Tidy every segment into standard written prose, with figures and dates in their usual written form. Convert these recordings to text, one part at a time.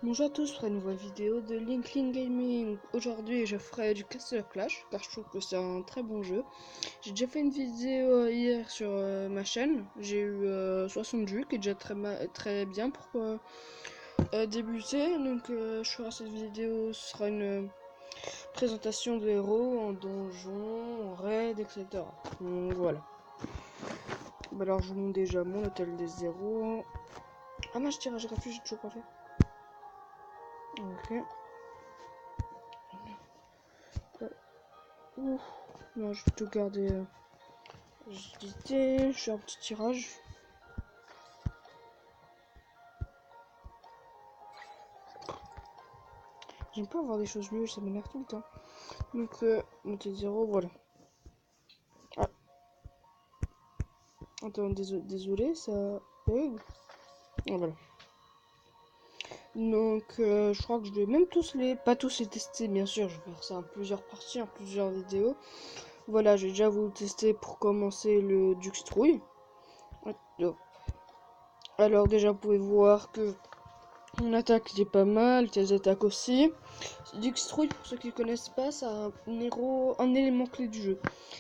Bonjour à tous pour une nouvelle vidéo de Linkling Gaming. Aujourd'hui je ferai du Castle Clash car je trouve que c'est un très bon jeu. J'ai déjà fait une vidéo hier sur ma chaîne. J'ai eu 60 vues qui est déjà très bien pour débuter. Donc je ferai cette vidéo, ce sera une présentation de héros en donjon, en raid, etc. Donc voilà. Bah alors je vous montre déjà mon hôtel des zéros. Ah mince, tirage gratuit, j'ai toujours pas fait. Ok. Ouf. Non, je vais tout garder. Je fais un petit tirage. J'aime pas avoir des choses mieux, ça m'énerve tout le temps. Donc, monter 0, voilà. Ah, attends, désolé, ça bug. Ah, voilà. Donc, je crois que je vais même pas tous les tester, bien sûr. Je vais faire ça en plusieurs parties, en plusieurs vidéos. Voilà, je vais déjà vous tester pour commencer le Duxtrouille. Alors, déjà, vous pouvez voir que mon attaque est pas mal, tes attaques aussi. Duxtrouille, pour ceux qui ne connaissent pas, c'est un élément clé du jeu.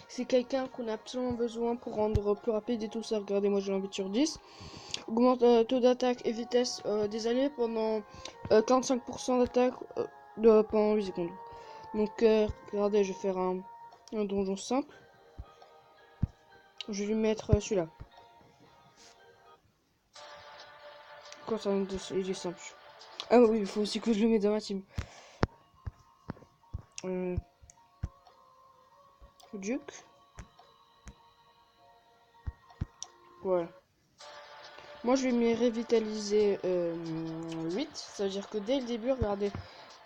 C'est quelqu'un qu'on a absolument besoin pour rendre plus rapide et tout ça. Regardez, moi j'ai un 8 sur 10. Augmente taux d'attaque et vitesse des alliés pendant 45% d'attaque pendant 8 secondes. Donc regardez, je vais faire un donjon simple. Je vais lui mettre celui-là. Quand il est simple. Ah oui, il faut aussi que je le mette dans ma team. Duke. Voilà. Moi, je vais me revitaliser 8. Ça veut dire que dès le début, regardez,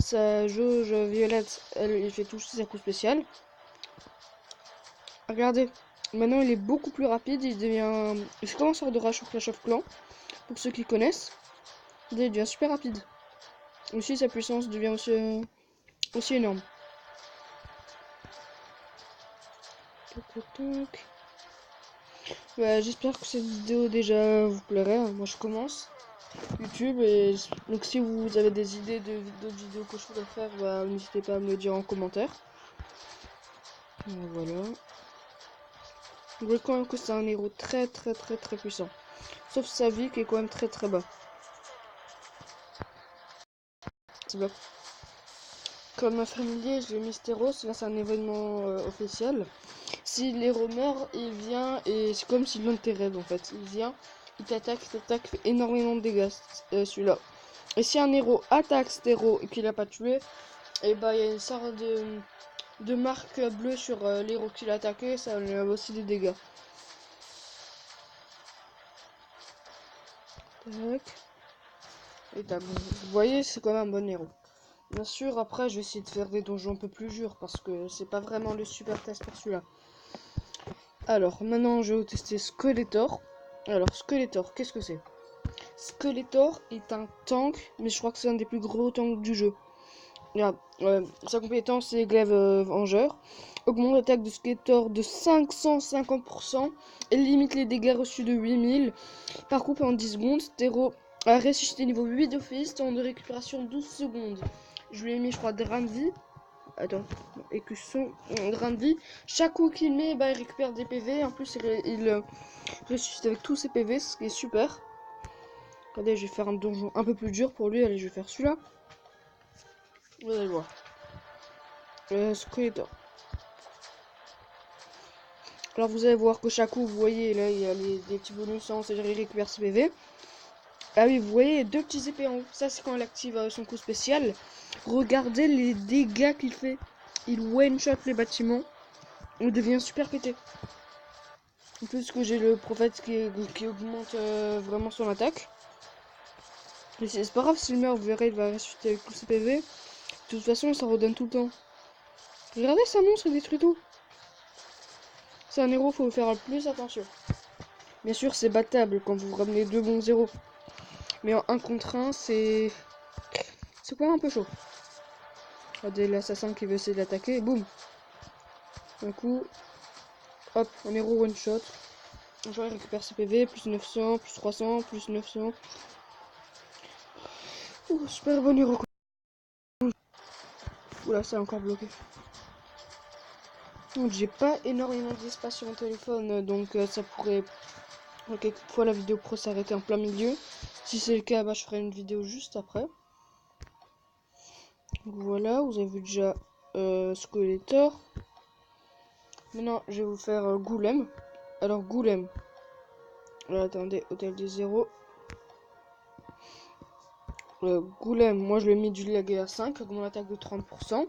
sa jauge violette, il fait tout ses coups spécial. Regardez, maintenant il est beaucoup plus rapide. Il devient. C'est comme un sort de rage sur Clash of Clans, pour ceux qui connaissent. Il devient super rapide. Aussi, sa puissance devient aussi énorme. Ouais, j'espère que cette vidéo déjà vous plairait. Moi, je commence YouTube et donc si vous avez des idées d'autres vidéos que je pourrais faire, bah, n'hésitez pas à me le dire en commentaire. Voilà. Vous voyez quand même que c'est un héros très puissant. Sauf sa vie qui est quand même très bas. C'est bon. Comme un familier, je l'ai mis Stéros, là c'est un événement officiel. Si l'héros meurt, il vient et c'est comme s'il l'enterrait en fait. Il vient, il t'attaque, fait énormément de dégâts celui-là. Et si un héros attaque cet héros et qu'il l'a pas tué, et bah il y a une sorte de marque bleue sur l'héros qu'il a attaqué, ça lui a aussi des dégâts. Tac. Et vous voyez, c'est quand même un bon héros. Bien sûr, après, je vais essayer de faire des donjons un peu plus durs parce que c'est pas vraiment le super test pour celui-là. Alors, maintenant, je vais tester Skeletor. Alors, Skeletor, qu'est-ce que c'est? Skeletor est un tank, mais je crois que c'est un des plus gros tanks du jeu. Regarde, sa compétence c'est glaive vengeur. Augmente l'attaque de Skeletor de 550% et limite les dégâts reçus de 8000. Par coup en 10 secondes. Stero a ressuscité niveau 8 d'office, temps de récupération 12 secondes. Je lui ai mis, je crois, des reins de vie. Attends, écusson, grain de vie. Chaque coup qu'il met, bah, il récupère des PV. En plus, il ressuscite avec tous ses PV, ce qui est super. Regardez, je vais faire un donjon un peu plus dur pour lui. Allez, je vais faire celui-là. Vous allez voir. Skeletor. Alors, vous allez voir que chaque coup, vous voyez, là, il y a des petits bonus, c'est-à-dire il récupère ses PV. Ah oui, vous voyez, deux petits épées en haut. Ça, c'est quand elle active son coup spécial. Regardez les dégâts qu'il fait. Il one-shot les bâtiments. Il devient super pété. En plus que j'ai le prophète qui augmente vraiment son attaque. Mais c'est pas grave s'il meurt, vous verrez, il va ressusciter avec tous ses PV. De toute façon, ça redonne tout le temps. Regardez, ça monstre, il détruit tout. C'est un héros, faut faire le plus attention. Bien sûr, c'est battable quand vous ramenez deux bons zéros. Mais en 1 contre 1, c'est quand même un peu chaud. Regardez l'assassin qui veut essayer de l'attaquer, boum. Un coup, hop, un héros one shot. Genre il récupère ses PV, plus 900, plus 300, plus 900. Super bon héros. Oula, c'est encore bloqué. Donc j'ai pas énormément d'espace sur mon téléphone, donc ça pourrait quelquefois la vidéo pro s'arrêter en plein milieu. Si c'est le cas, bah, je ferai une vidéo juste après. Donc voilà, vous avez vu déjà Skeletor. Maintenant, je vais vous faire Golem. Alors Golem. Alors, attendez, Hôtel des Zéros. Golem, moi je l'ai mis du lag à 5, avec mon attaque de 30%.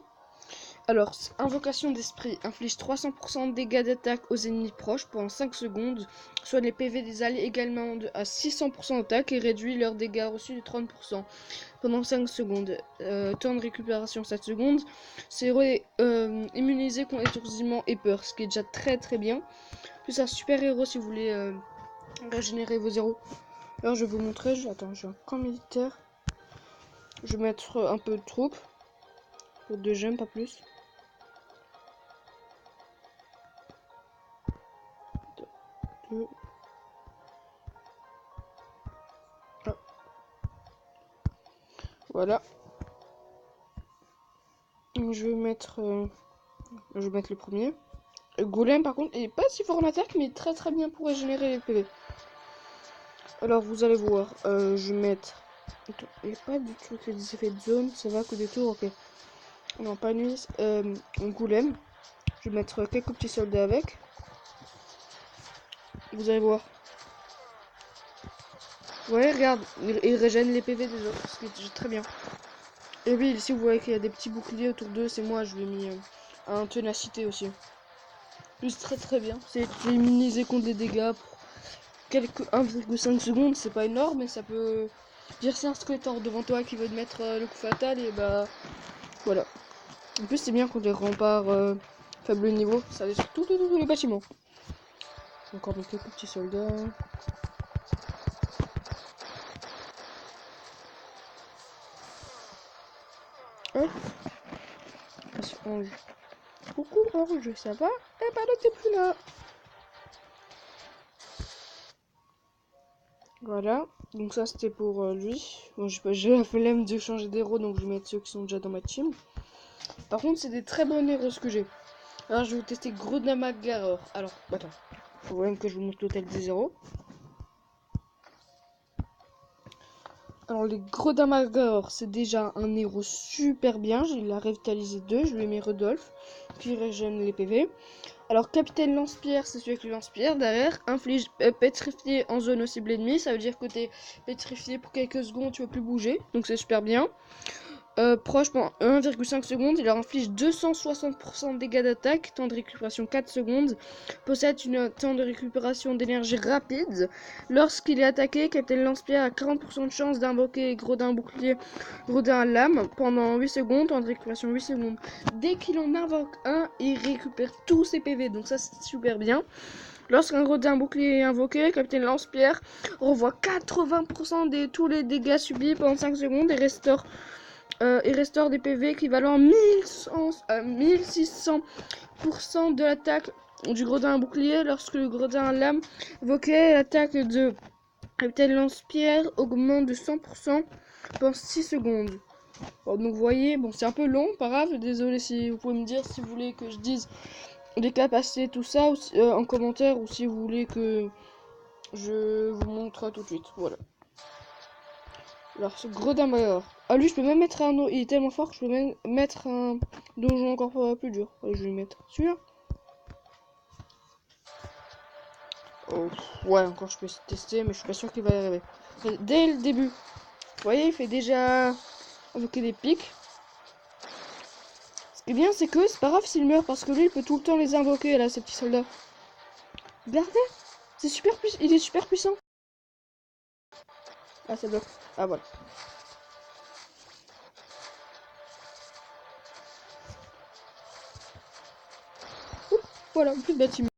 Alors, invocation d'esprit inflige 300% de dégâts d'attaque aux ennemis proches pendant 5 secondes, soit les PV des alliés également à 600% d'attaque et réduit leurs dégâts reçus de 30% pendant 5 secondes. Temps de récupération 7 secondes. C'est immunisé contre étourdissement et peur, ce qui est déjà très très bien. Plus un super héros si vous voulez régénérer vos héros. Alors je vais vous montrer, attends, j'ai un camp militaire. Je vais mettre un peu de troupes. Pour 2 gemmes, pas plus. Deux. Ah. Voilà. Je vais mettre le premier. Golem par contre, il est pas si fort en attaque, mais très très bien pour régénérer les PV. Alors vous allez voir, je vais mettre... Attends, il n'y a pas du tout des effets de zone, ça va que des tours, ok. Non, pas nuit, un Golem. Je vais mettre quelques petits soldats avec. Vous allez voir. Ouais, regarde, il régène les PV des autres, ce qui est très bien. Et oui, ici vous voyez qu'il y a des petits boucliers autour d'eux, c'est moi, je lui ai mis un ténacité aussi. Juste très très bien, c'est immunisé contre les dégâts pour quelques 1,5 secondes, c'est pas énorme, mais ça peut dire c'est un Skeletor devant toi qui veut te mettre le coup fatal, et bah voilà. En plus c'est bien contre les remparts faible niveau, ça détruit tous les bâtiments. Encore quelques petits soldats. Hop. Coucou Orange, ça va? Eh bah non, t'es plus là. Voilà, donc ça c'était pour lui. Bon, j'ai la flemme de changer d'héros, donc je vais mettre ceux qui sont déjà dans ma team. Par contre, c'est des très bons héros ce que j'ai. Alors, je vais vous tester Grodamagaror. Alors, attends, faut même que je vous montre l'hôtel des héros. Alors, les Grodamagaror, c'est déjà un héros super bien. J'ai la revitalisé 2, je lui ai mis Rudolph, puis régène les PV. Alors, Capitaine Lance-Pierre, c'est celui avec le lance-pierre. Derrière, inflige pétrifié en zone au cible ennemie. Ça veut dire que t'es pétrifié pour quelques secondes, tu peux plus bouger. Donc, c'est super bien. Proche pendant 1,5 secondes, il leur inflige 260% de dégâts d'attaque, temps de récupération 4 secondes, possède une temps de récupération d'énergie rapide. Lorsqu'il est attaqué, Capitaine Lance-Pierre a 40% de chance d'invoquer Grodin Bouclier, Grodin Lame pendant 8 secondes, temps de récupération 8 secondes. Dès qu'il en invoque un, il récupère tous ses PV, donc ça c'est super bien. Lorsqu'un Grodin Bouclier est invoqué, Capitaine Lance-Pierre revoit 80% de tous les dégâts subis pendant 5 secondes et restaure des PV équivalent à 1600% de l'attaque du Gredin bouclier lorsque le Gredin lame invoqué. L'attaque de Capitaine Lance-Pierre augmente de 100% pendant 6 secondes. Bon, donc vous voyez, bon c'est un peu long, pas grave, désolé si vous pouvez me dire si vous voulez que je dise les capacités, tout ça en commentaire, ou si vous voulez que je vous montre tout de suite, voilà. Alors, ce Gredin Major. Ah, lui, je peux même mettre un autre. Il est tellement fort que je peux même mettre un donjon encore plus dur. Allez, je vais lui mettre celui-là. Oh, ouais, encore je peux tester, mais je suis pas sûr qu'il va y arriver. Dès le début, vous voyez, il fait déjà invoquer des pics. Ce qui est bien, c'est que c'est pas grave s'il meurt parce que lui, il peut tout le temps les invoquer, là, ces petits soldats. Regardez, c'est super puissant. Il est super puissant. Ah, ça bloque. Ah, voilà. Oups, voilà, plus de bâtiment.